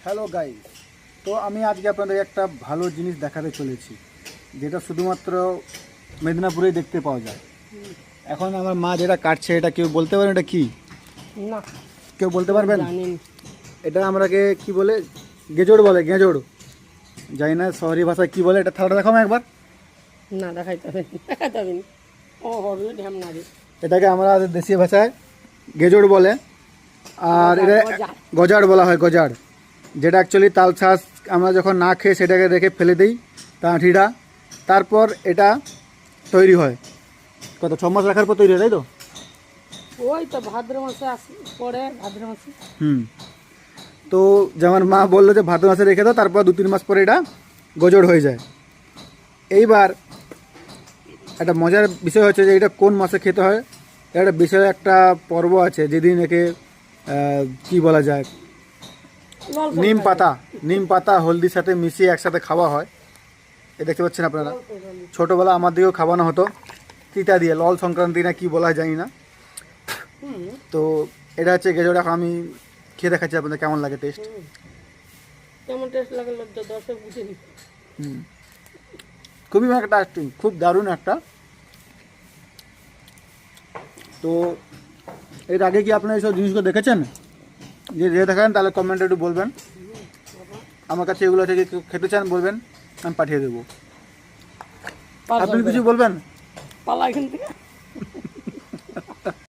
Hello guys, তো আমি আজকে আপনাদের একটা ভালো জিনিস দেখাতে চলেছি, যেটা শুধুমাত্র মেদিনীপুরেই দেখতে পাওয়া যায়। এখন আমার মা যেটা কাটছে, এটা কেউ বলতে পারেন এটা কি? না, কেউ বলতে পারবেন? জানি না। এটা আমরাকে কি বলে? গেজোড় বলে, গেজোড়। জানি না শহরি ভাষায় কি বলে। এটা থালাটা দেখাও একবার। না, দেখাইতে হবে না। ও হরলে ঢ্যাম না রে। এটাকে আমরা দেশীয় ভাষায় গেজোড় বলে, আর এটা গজার। গজাড় বলা হয়, গজাড়। যেটা অ্যাকচুয়ালি তাল শাঁস আমরা যখন না খেয়ে সেটাকে রেখে ফেলে দিই, আঁঠিটা, তারপর এটা তৈরি হয়। কত 6 মাস রাখার পর তৈরি হয়, তাই তো? ওই তো ভাদ্র মাসে পড়ে, ভাদ্র মাসে। তো যেমন মা বললো যে ভাদ্র মাসে রেখে দাও, তারপর 2-3 মাস পরে এটা গজড় হয়ে যায়। এইবার একটা মজার বিষয় হচ্ছে যে এটা কোন মাসে খেতে হয়। একটা বিশাল একটা পর্ব আছে, যেদিন একে কি বলা যায়, নিম পাতা হলদির সাথে মিশিয়ে একসাথে খাওয়া হয়। এ দেখতে পাচ্ছেন আপনারা, ছোটোবেলা আমার দিকেও খাওয়ানো হতো তিতা দিয়ে, লল সংক্রান্তি না কি বলা হয় জানি না। তো এটা হচ্ছে গেজোড়। এখন আমি খেয়ে দেখাচ্ছি আপনাদের কেমন লাগে টেস্ট। কেমন টেস্ট লাগে দর্শক বুঝে নি। খুবই একটা খুব দারুণ একটা। তো এর আগে কি আপনারা এইসব জিনিসগুলো দেখেছেন? যে দেখেন তাহলে কমেন্টে একটু বলবেন। আমার কাছে এগুলো থেকে খেতে চান বলবেন, আমি পাঠিয়ে দেবো। আপনি কিছু বলবেন? পালা এখান থেকে।